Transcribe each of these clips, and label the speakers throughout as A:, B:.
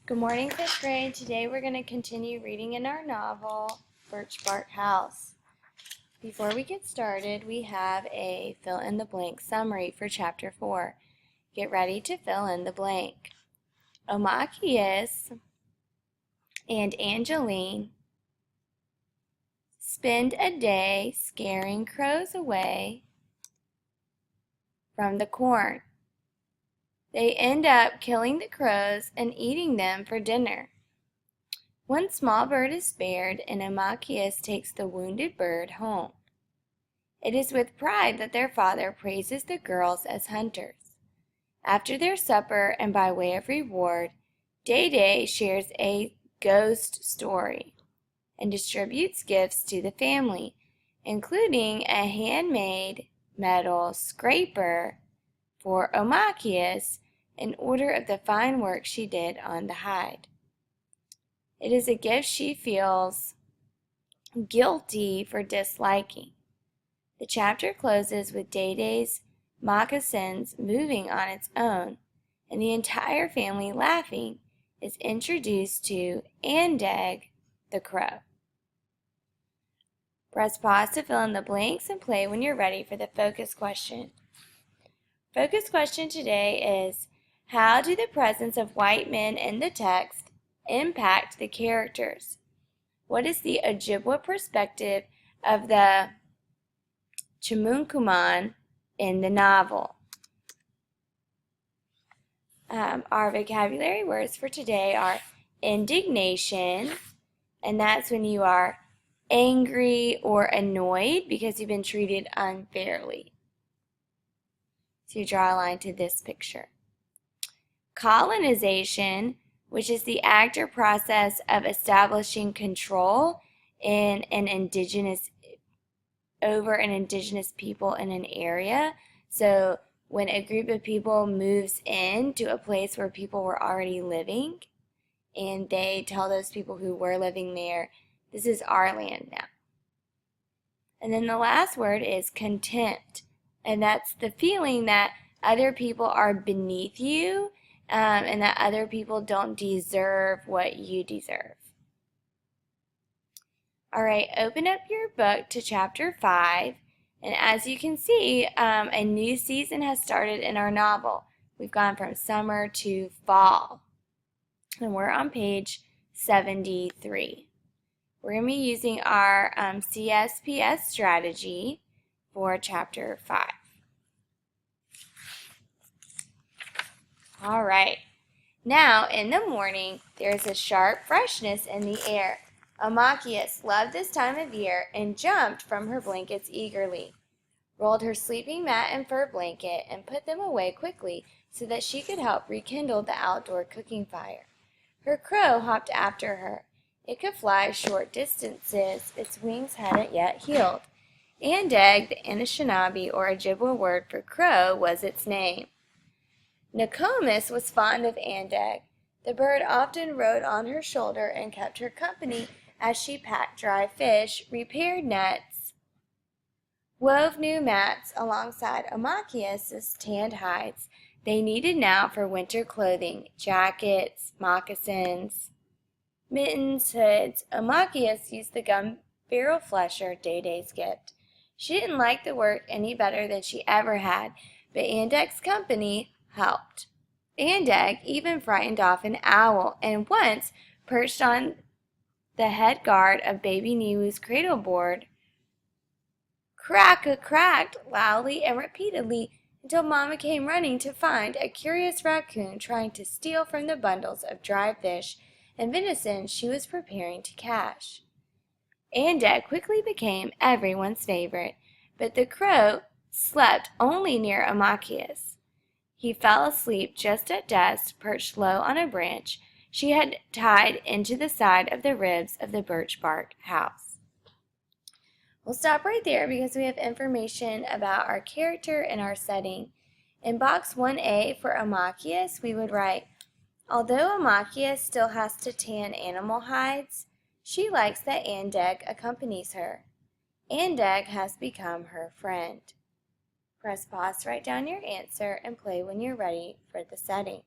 A: Good morning, 5th grade. Today we're going to continue reading in our novel, Birch Bark House. Before we get started, we have a fill-in-the-blank summary for Chapter 4. Get ready to fill in the blank. Omachius and Angeline spend a day scaring crows away from the corn. They end up killing the crows and eating them for dinner. One small bird is spared, and Omachius takes the wounded bird home. It is with pride that their father praises the girls as hunters. After their supper, and by way of reward, Day shares a ghost story and distributes gifts to the family, including a handmade metal scraper for Omachius in order of the fine work she did on the hide. It is a gift she feels guilty for disliking. The chapter closes with Day's moccasins moving on its own, and the entire family laughing is introduced to Andeg the crow. Press pause to fill in the blanks and play when you're ready for the focus question. Focus question today is, how do the presence of white men in the text impact the characters? What is the Ojibwa perspective of the Chimunkuman in the novel? Our vocabulary words for today are indignation, and that's when you are angry or annoyed because you've been treated unfairly. So you draw a line to this picture. Colonization, which is the act or process of establishing control over an indigenous people in an area. So when a group of people moves into a place where people were already living, and they tell those people who were living there, this is our land now. And then the last word is contempt, and that's the feeling that other people are beneath you, and that other people don't deserve what you deserve. All right, open up your book to Chapter 5, and as you can see, a new season has started in our novel. We've gone from summer to fall, and we're on page 73. We're going to be using our CSPS strategy for Chapter 5. All right, now in the morning, there's a sharp freshness in the air. Omachius loved this time of year and jumped from her blankets eagerly, rolled her sleeping mat and fur blanket, and put them away quickly so that she could help rekindle the outdoor cooking fire. Her crow hopped after her. It could fly short distances. Its wings hadn't yet healed. Andeg, the Anishinaabe or Ojibwa word for crow, was its name. Nokomis was fond of Andeg. The bird often rode on her shoulder and kept her company as she packed dry fish, repaired nets, wove new mats alongside Omachius' tanned hides they needed now for winter clothing, jackets, moccasins, mittens, hoods. Omachius used the gun barrel flesher, Day's gift. She didn't like the work any better than she ever had, but Andeg's company helped. Andeg even frightened off an owl, and once, perched on the head guard of baby Niwu's cradle board, cracked loudly and repeatedly until Mama came running to find a curious raccoon trying to steal from the bundles of dried fish and venison she was preparing to cache. Andeg quickly became everyone's favorite, but the crow slept only near Omachius. He fell asleep just at dusk, perched low on a branch she had tied into the side of the ribs of the birch bark house. We'll stop right there because we have information about our character and our setting. In box 1A for Omachius, we would write, although Omachius still has to tan animal hides, she likes that Andeg accompanies her. Andeg has become her friend. Press pause to write down your answer and play when you're ready for the setting.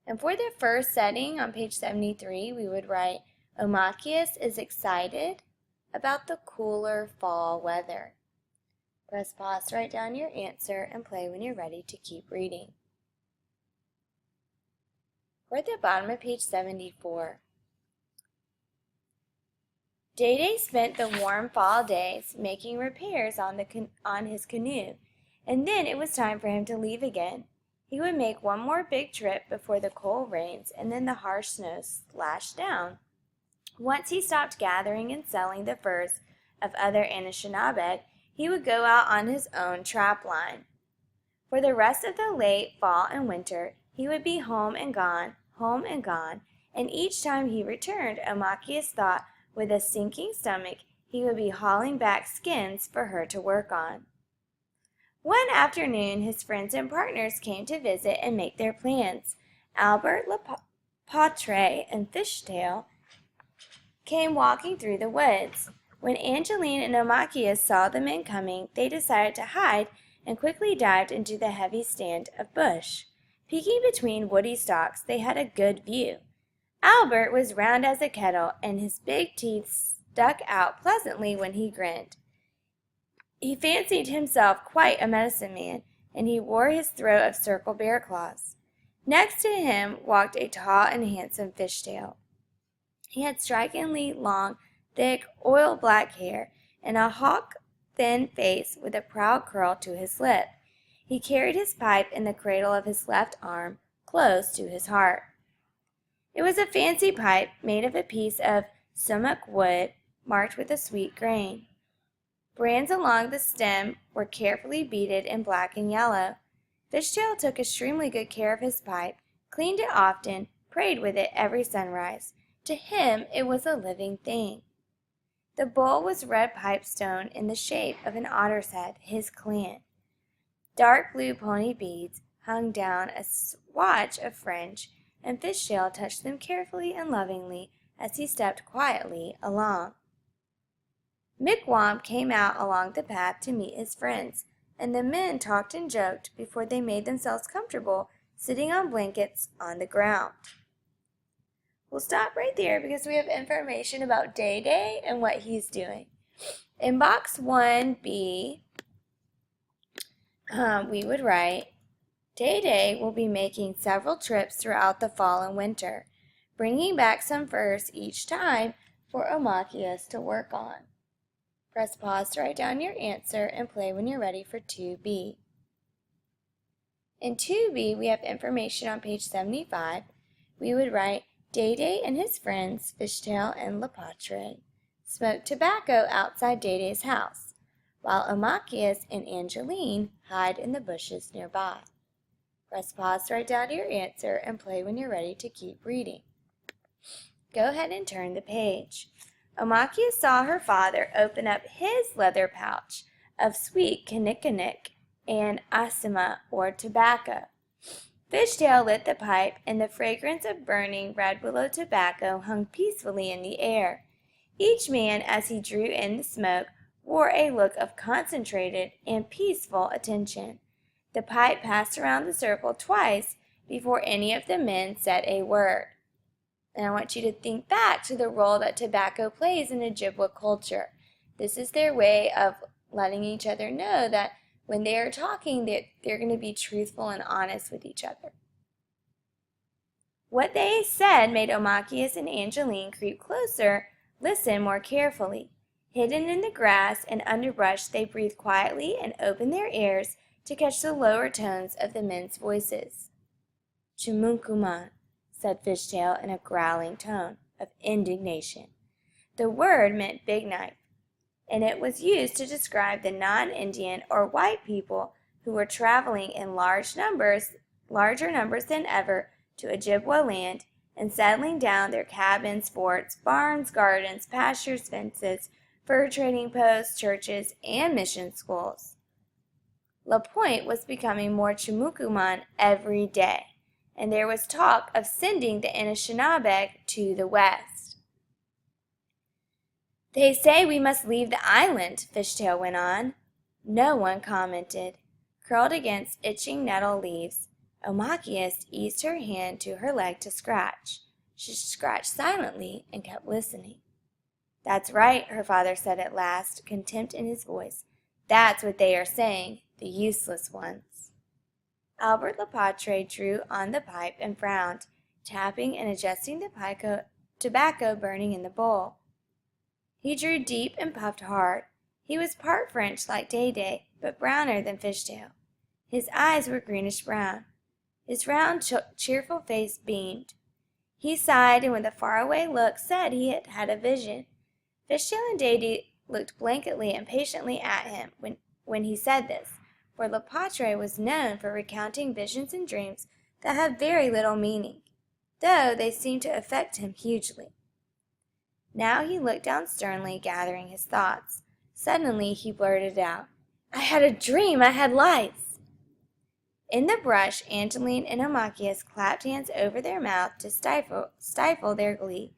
A: And for the first setting on page 73, we would write, Omachius is excited about the cooler fall weather. Press pause to write down your answer and play when you're ready to keep reading. We're at the bottom of page 74. Day-Day spent the warm fall days making repairs on his canoe, and then it was time for him to leave again. He would make one more big trip before the cold rains and then the harsh snows slashed down. Once he stopped gathering and selling the furs of other Anishinaabe, he would go out on his own trap line. For the rest of the late fall and winter, he would be home and gone, and each time he returned, Omachius thought with a sinking stomach he would be hauling back skins for her to work on. One afternoon, his friends and partners came to visit and make their plans. Albert, Lepatre, and Fishtail came walking through the woods. When Angeline and Omachius saw the men coming, they decided to hide and quickly dived into the heavy stand of bush. Peeking between woody stalks, they had a good view. Albert was round as a kettle, and his big teeth stuck out pleasantly when he grinned. He fancied himself quite a medicine man, and he wore his throw of circle bear claws. Next to him walked a tall and handsome Fishtail. He had strikingly long, thick, oil-black hair, and a hawk-thin face with a proud curl to his lip. He carried his pipe in the cradle of his left arm, close to his heart. It was a fancy pipe made of a piece of sumach wood marked with a sweet grain. Brands along the stem were carefully beaded in black and yellow. Fishtail took extremely good care of his pipe, cleaned it often, prayed with it every sunrise. To him it was a living thing. The bowl was red pipestone in the shape of an otter's head, his clan. Dark blue pony beads hung down a swatch of fringe, and Fishtail touched them carefully and lovingly as he stepped quietly along. Mick came out along the path to meet his friends, and the men talked and joked before they made themselves comfortable sitting on blankets on the ground. We'll stop right there because we have information about Day-Day and what he's doing. In box 1B, we would write, Day-Day will be making several trips throughout the fall and winter, bringing back some furs each time for Omachius to work on. Press pause to write down your answer and play when you're ready for 2B. In 2B, we have information on page 75. We would write, Day-Day and his friends, Fishtail and Lepatre, smoked tobacco outside Day-Day's house, while Omachius and Angeline hide in the bushes nearby. Press pause to write down your answer and play when you're ready to keep reading. Go ahead and turn the page. Omachius saw her father open up his leather pouch of sweet kinnikinick and asima, or tobacco. Fishtail lit the pipe, and the fragrance of burning red willow tobacco hung peacefully in the air. Each man, as he drew in the smoke, wore a look of concentrated and peaceful attention. The pipe passed around the circle twice before any of the men said a word. And I want you to think back to the role that tobacco plays in Ojibwa culture. This is their way of letting each other know that when they are talking, they're going to be truthful and honest with each other. What they said made Omachius and Angeline creep closer, listen more carefully. Hidden in the grass and underbrush, they breathed quietly and opened their ears to catch the lower tones of the men's voices. Chimunkuman, said Fishtail in a growling tone of indignation. The word meant big knife, and it was used to describe the non-Indian or white people who were traveling in larger numbers than ever to Ojibwa land and settling down their cabins, forts, barns, gardens, pastures, fences, fur trading posts, churches, and mission schools. La Pointe was becoming more Chimukuman every day, and there was talk of sending the Anishinaabe to the west. They say we must leave the island, Fishtail went on. No one commented. Curled against itching nettle leaves, Omachias eased her hand to her leg to scratch. She scratched silently and kept listening. "That's right," her father said at last, contempt in his voice. "That's what they are saying, the useless ones." Albert Lepatre drew on the pipe and frowned, tapping and adjusting the tobacco burning in the bowl. He drew deep and puffed hard. He was part French like Day-Day, but browner than Fishtail. His eyes were greenish-brown. His round, cheerful face beamed. He sighed and with a faraway look said he had had a vision. Fishtail and Day-Day looked blankly and patiently at him when he said this, for Lepatre was known for recounting visions and dreams that had very little meaning, though they seemed to affect him hugely. Now he looked down sternly, gathering his thoughts. Suddenly he blurted out, "I had a dream! I had lice!" In the brush, Angeline and Omachias clapped hands over their mouth to stifle their glee.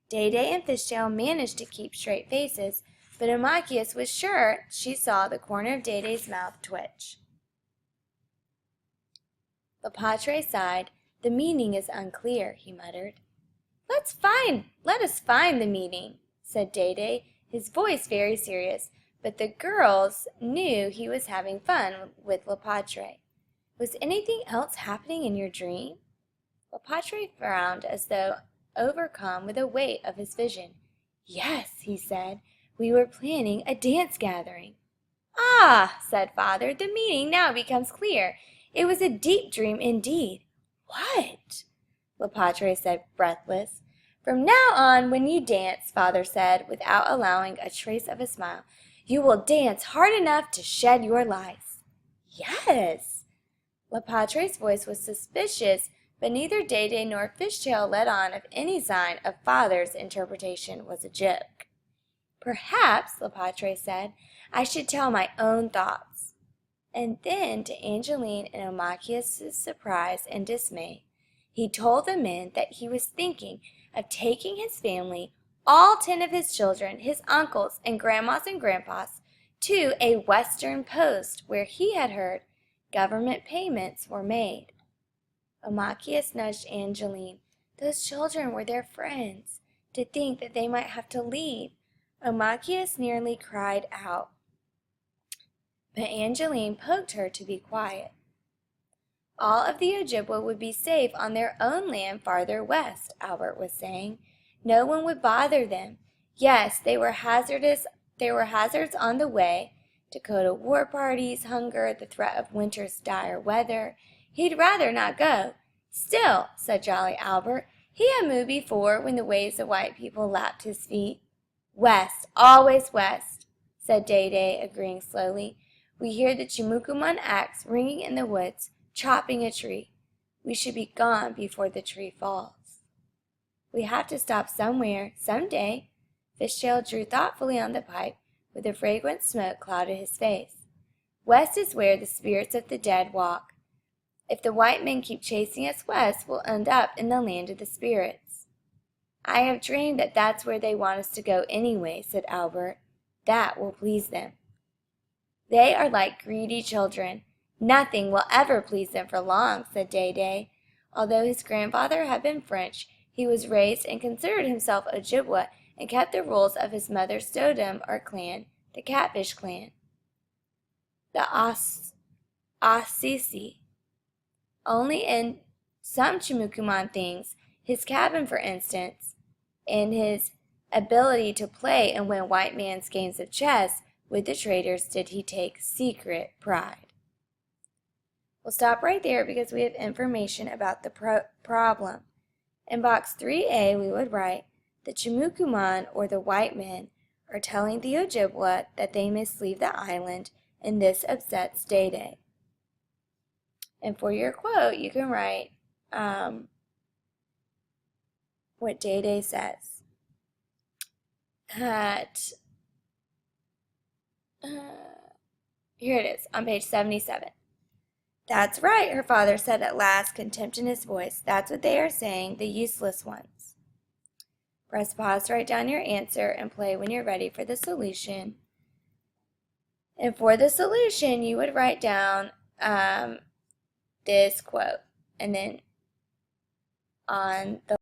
A: Day-Day and Fishtail managed to keep straight faces, but Omachias was sure she saw the corner of Day-Day's mouth twitch. Lepatre sighed. "The meaning is unclear," he muttered. Let us find the meaning," said Day-Day, his voice very serious, but the girls knew he was having fun with Lepatre. "Was anything else happening in your dream?" Lepatre frowned as though overcome with the weight of his vision. "Yes," he said, "we were planning a dance gathering." "Ah," said father, "the meaning now becomes clear. It was a deep dream indeed." "What?" Lepatre said, breathless. "From now on, when you dance," father said, without allowing a trace of a smile, "you will dance hard enough to shed your lice." "Yes." Lepatre's voice was suspicious, but neither Day-Day nor Fishtail let on if any sign of father's interpretation was a joke. "Perhaps," Lepatre said, "I should tell my own thoughts." And then, to Angeline and Omachias' surprise and dismay, he told the men that he was thinking of taking his family, all 10 of his children, his uncles and grandmas and grandpas, to a Western post where he had heard government payments were made. Omachias nudged Angeline. Those children were their friends. To think that they might have to leave. Omachias nearly cried out, but Angeline poked her to be quiet. All of the Ojibwa would be safe on their own land farther west, Albert was saying. No one would bother them. Yes, they were hazards on the way. Dakota war parties, hunger, the threat of winter's dire weather. He'd rather not go. "Still," said jolly Albert, he had moved before when the waves of white people lapped his feet. "West, always west," said Day-Day, agreeing slowly. "We hear the Chimukuman axe ringing in the woods, chopping a tree. We should be gone before the tree falls." "We have to stop somewhere, some day." Fishtail drew thoughtfully on the pipe, with the fragrant smoke clouded his face. "West is where the spirits of the dead walk. If the white men keep chasing us west, we'll end up in the land of the spirits." "I have dreamed that that's where they want us to go anyway," said Albert. "That will please them." "They are like greedy children. Nothing will ever please them for long," said Day-Day. Although his grandfather had been French, he was raised and considered himself Ojibwa and kept the rules of his mother's Sodom or clan, the Catfish clan, the Assisi. Only in some Chimukuman things, his cabin for instance, and his ability to play and win white man's games of chess with the traders did he take secret pride. We'll stop right there because we have information about the problem. In box 3A we would write, the Chimukuman or the white men are telling the Ojibwa that they must leave the island and this upsets Day-Day. And for your quote you can write what Day-Day says. Here it is on page 77. "That's right," her father said at last, contempt in his voice. "That's what they are saying, the useless ones." Press pause to write down your answer and play when you're ready for the solution. And for the solution, you would write down this quote. and then on the